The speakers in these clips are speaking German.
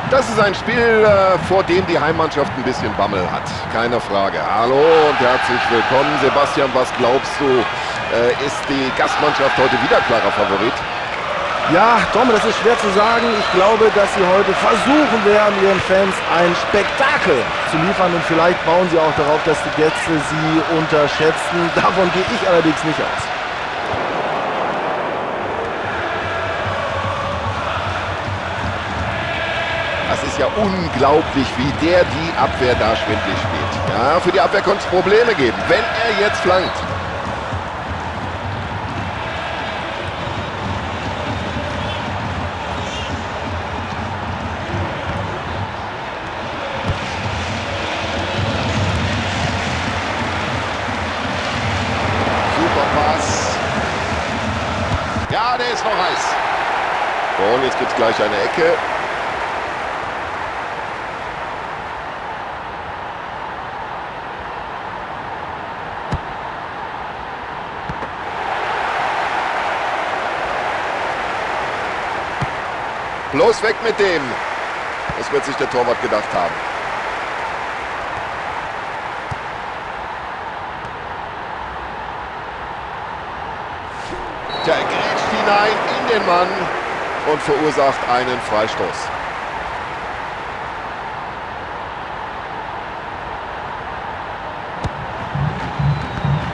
Das ist ein Spiel, vor dem die Heimmannschaft ein bisschen Bammel hat. Keine Frage. Hallo und herzlich willkommen. Sebastian, was glaubst du, ist die Gastmannschaft heute wieder klarer Favorit? Ja, Tom, das ist schwer zu sagen. Ich glaube, dass sie heute versuchen werden, ihren Fans ein Spektakel zu liefern. Und vielleicht bauen sie auch darauf, dass die Gäste sie unterschätzen. Davon gehe ich allerdings nicht aus. Das ist ja unglaublich, wie die Abwehr da schwindlig spielt. Ja, für die Abwehr konnte es Probleme geben, wenn er jetzt flankt. Super Pass. Ja, der ist noch heiß. So, und jetzt gibt es gleich eine Ecke. Bloß weg mit dem. Das wird sich der Torwart gedacht haben. Tja, er grätscht hinein in den Mann und verursacht einen Freistoß.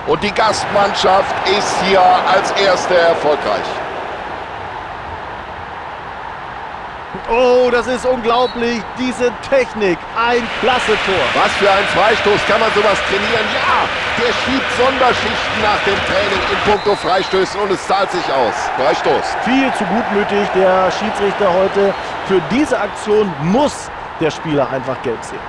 Und die Gastmannschaft ist hier als erste erfolgreich. Oh, das ist unglaublich, diese Technik, ein klasse Tor. Was für ein Freistoß, kann man sowas trainieren? Ja, der schiebt Sonderschichten nach dem Training in puncto Freistößen und es zahlt sich aus. Freistoß. Viel zu gutmütig, der Schiedsrichter heute. Für diese Aktion muss der Spieler einfach gelb sehen.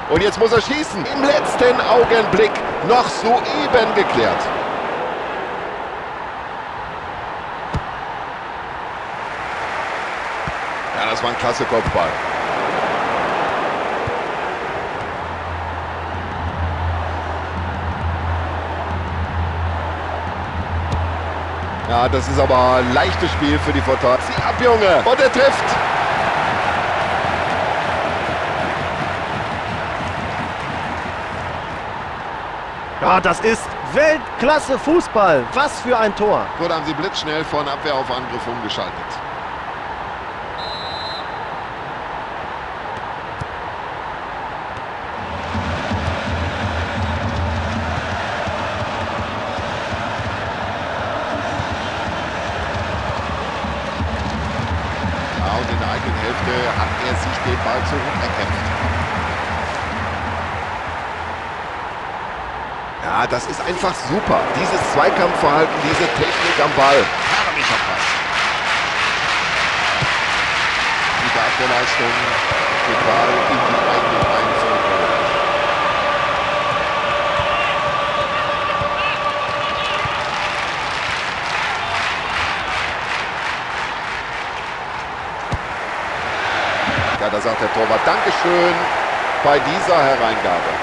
Und jetzt muss er schießen. Im letzten Augenblick noch soeben geklärt. Ja, das war ein klasse Kopfball. Ja, das ist aber ein leichtes Spiel für die Verteidiger. Sieh ab, Junge! Und er trifft! Ja, das ist Weltklasse Fußball. Was für ein Tor. So, da haben sie blitzschnell von Abwehr auf Angriff umgeschaltet. Ja, und in der eigenen Hälfte hat er sich den Ball zurückerkämpft. Ja, das ist einfach super. Dieses Zweikampfverhalten, diese Technik am Ball. Herrlicher Pass. Gute Abwehrleistung. Den Ball in die eigenen Reihen zurückholen. Ja, da sagt der Torwart Dankeschön bei dieser Hereingabe.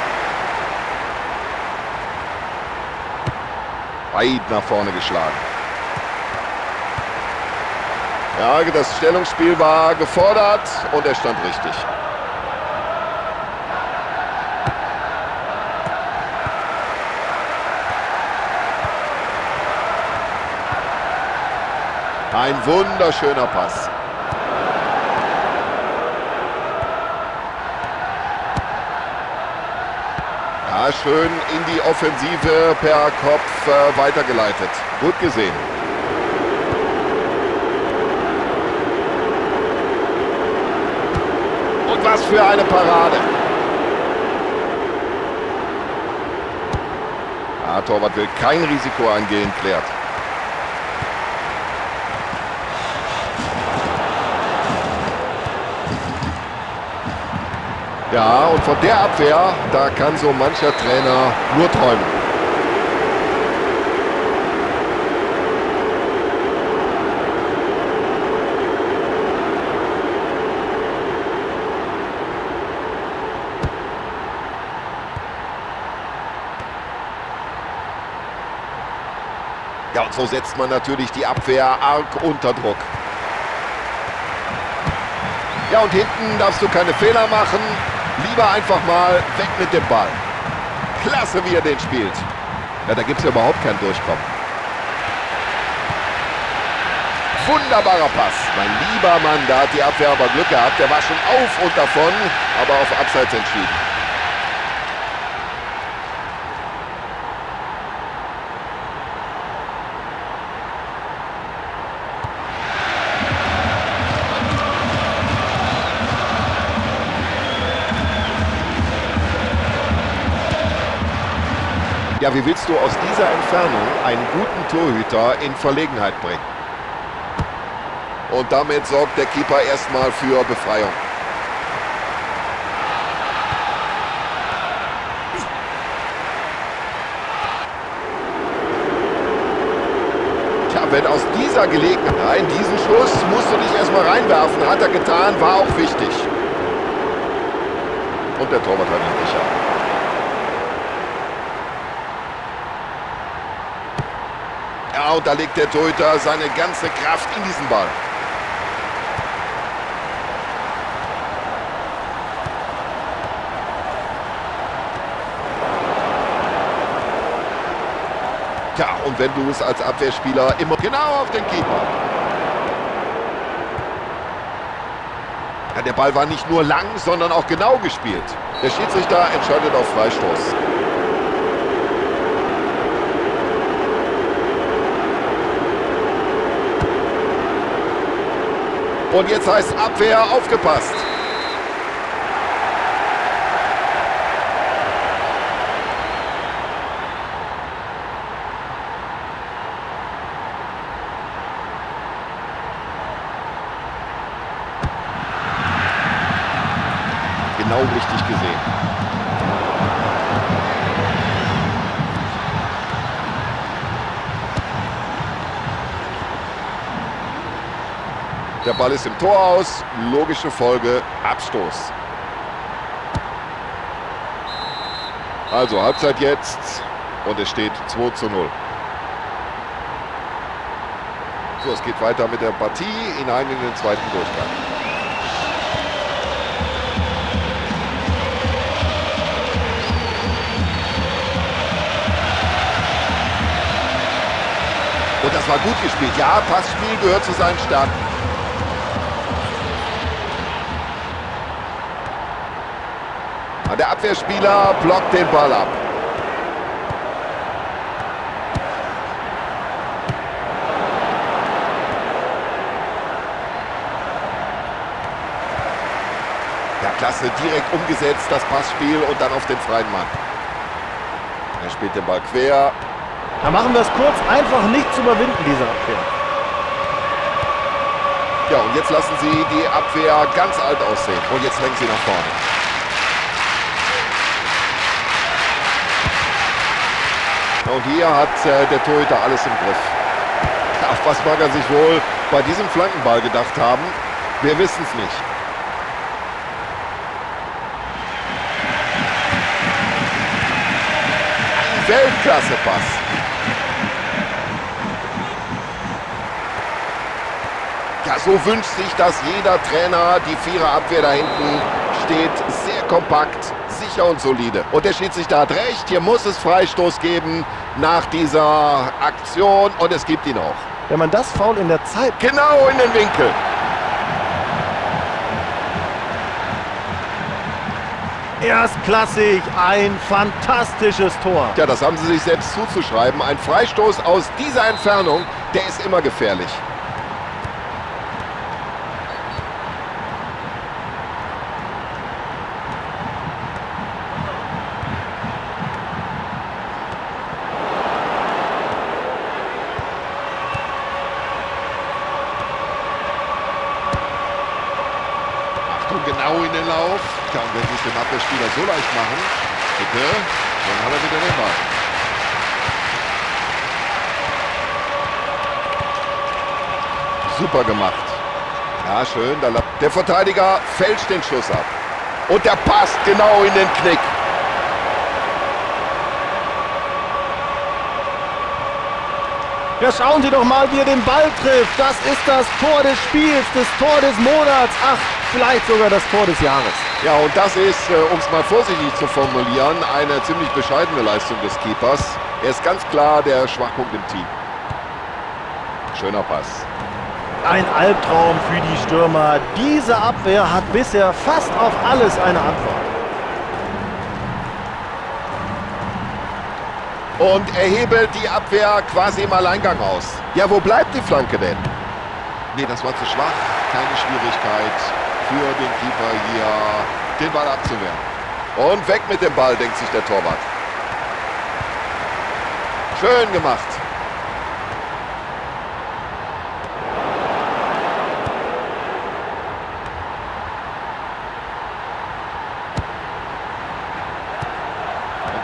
Weit nach vorne geschlagen. Ja, das Stellungsspiel war gefordert und er stand richtig. Ein wunderschöner Pass. Ja, schön in die Offensive per Kopf weitergeleitet. Gut gesehen. Und was für eine Parade. Ja, Torwart will kein Risiko eingehen, klärt. Ja, und von der Abwehr, da kann so mancher Trainer nur träumen. Ja, und so setzt man natürlich die Abwehr arg unter Druck. Ja, und hinten darfst du keine Fehler machen. Lieber einfach mal weg mit dem Ball. Klasse, wie er den spielt. Ja, da gibt es ja überhaupt kein Durchkommen. Wunderbarer Pass. Mein lieber Mann, da hat die Abwehr aber Glück gehabt. Der war schon auf und davon, aber auf Abseits entschieden. Ja, wie willst du aus dieser Entfernung einen guten Torhüter in Verlegenheit bringen? Und damit sorgt der Keeper erstmal für Befreiung. Tja, wenn aus dieser Gelegenheit, diesen Schuss musst du dich erstmal reinwerfen, hat er getan, war auch wichtig. Und der Torwart hat ihn sicher. Ja, und da legt der Torhüter seine ganze Kraft in diesen Ball. Tja, und wenn du es als Abwehrspieler immer genau auf den Keeper. Ja, der Ball war nicht nur lang, sondern auch genau gespielt. Der Schiedsrichter entscheidet auf Freistoß. Und jetzt heißt Abwehr, aufgepasst. Genau richtig gesehen. Der Ball ist im Tor aus. Logische Folge, Abstoß. Also Halbzeit jetzt. Und es steht 2:0. So, es geht weiter mit der Partie hinein in den zweiten Durchgang. Und das war gut gespielt. Ja, Passspiel gehört zu seinen Stärken. Der Abwehrspieler blockt den Ball ab. Ja, klasse, direkt umgesetzt, das Passspiel und dann auf den freien Mann. Er spielt den Ball quer. Da machen wir es kurz, einfach nicht zu überwinden, diese Abwehr. Ja, und jetzt lassen sie die Abwehr ganz alt aussehen. Und jetzt lenken sie nach vorne. Und hier hat der Torhüter alles im Griff. Auf was mag er sich wohl bei diesem Flankenball gedacht haben? Wir wissen es nicht. Ein Weltklasse-Pass. Ja, so wünscht sich das jeder Trainer. Die Viererabwehr da hinten steht sehr kompakt, sicher und solide. Und der Schiedsrichter hat recht, hier muss es Freistoß geben nach dieser Aktion und es gibt ihn auch. Wenn man das Foul in der Zeit... Genau in den Winkel. Erstklassig, ein fantastisches Tor. Ja, das haben sie sich selbst zuzuschreiben. Ein Freistoß aus dieser Entfernung, der ist immer gefährlich. Genau in den Lauf. Ja, und wenn sie es dem Abwehrspieler so leicht machen, bitte, dann hat er wieder den Ball. Super gemacht. Ja, schön. Der Verteidiger fälscht den Schuss ab. Und der passt genau in den Knick. Ja, schauen Sie doch mal, wie er den Ball trifft. Das ist das Tor des Spiels, das Tor des Monats. Ach, vielleicht sogar das Tor des Jahres. Ja, und das ist, um es mal vorsichtig zu formulieren, eine ziemlich bescheidene Leistung des Keepers. Er ist ganz klar der Schwachpunkt im Team. Schöner Pass. Ein Albtraum für die Stürmer. Diese Abwehr hat bisher fast auf alles eine Antwort. Und er hebelt die Abwehr quasi im Alleingang aus. Ja, wo bleibt die Flanke denn? Nee, das war zu schwach. Keine Schwierigkeit für den Keeper hier, den Ball abzuwehren. Und weg mit dem Ball, denkt sich der Torwart. Schön gemacht.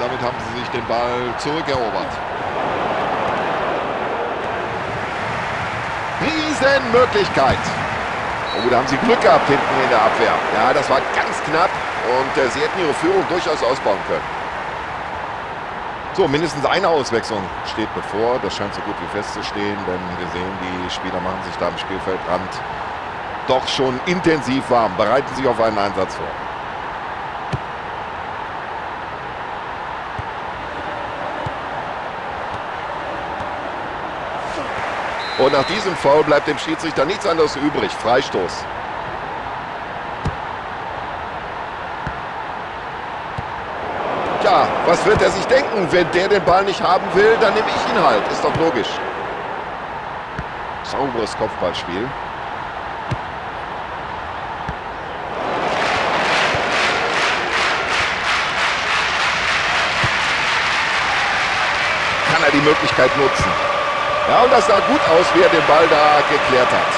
Damit haben sie sich den Ball zurückerobert. Riesenmöglichkeit. Oh, da haben sie Glück gehabt hinten in der Abwehr. Ja, das war ganz knapp und sie hätten ihre Führung durchaus ausbauen können. So, mindestens eine Auswechslung steht bevor. Das scheint so gut wie festzustehen, denn wir sehen, die Spieler machen sich da am Spielfeldrand doch schon intensiv warm, bereiten sich auf einen Einsatz vor. Und nach diesem Foul bleibt dem Schiedsrichter nichts anderes übrig. Freistoß. Tja, was wird er sich denken? Wenn der den Ball nicht haben will, dann nehme ich ihn halt. Ist doch logisch. Sauberes Kopfballspiel. Kann er die Möglichkeit nutzen? Ja, und das sah gut aus, wie er den Ball da geklärt hat.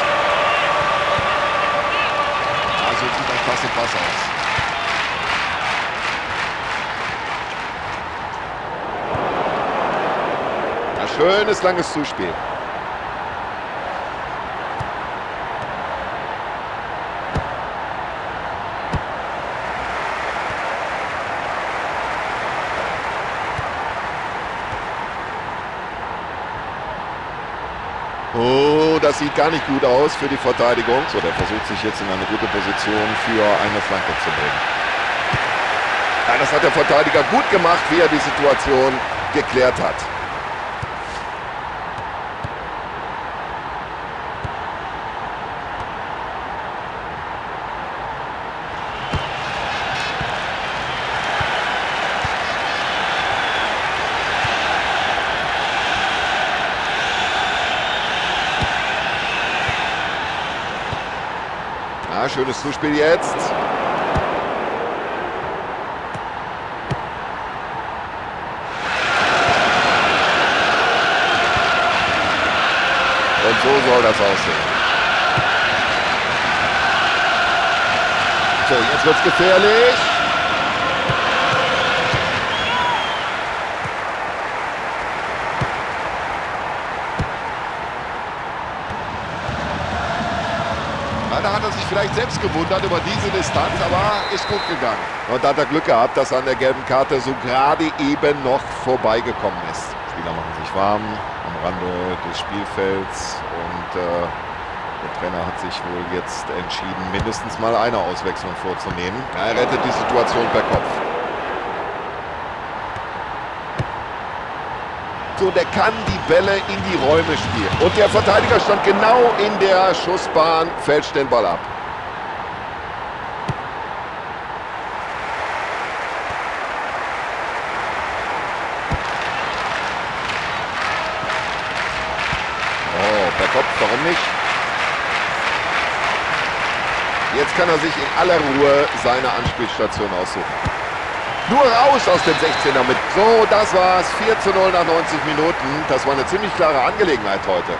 Also sieht ein klasse Pass aus. Ja, schönes, langes Zuspiel. Oh, das sieht gar nicht gut aus für die Verteidigung. So, der versucht sich jetzt in eine gute Position für eine Flanke zu bringen. Ja, das hat der Verteidiger gut gemacht, wie er die Situation geklärt hat. Ja, schönes Zuspiel jetzt. Und so soll das aussehen. So, jetzt wird's gefährlich. Da hat er sich vielleicht selbst gewundert über diese Distanz, aber ist gut gegangen. Und da hat er Glück gehabt, dass er an der gelben Karte so gerade eben noch vorbeigekommen ist. Die Spieler machen sich warm am Rande des Spielfelds und der Trainer hat sich wohl jetzt entschieden, mindestens mal eine Auswechslung vorzunehmen. Er rettet die Situation per Kopf. So, der kann die Bälle in die Räume spielen. Und der Verteidiger stand genau in der Schussbahn, fälscht den Ball ab. Oh, per Kopf, warum nicht? Jetzt kann er sich in aller Ruhe seine Anspielstation aussuchen. Nur raus aus dem 16er mit. So, das war's. 4:0 nach 90 Minuten. Das war eine ziemlich klare Angelegenheit heute.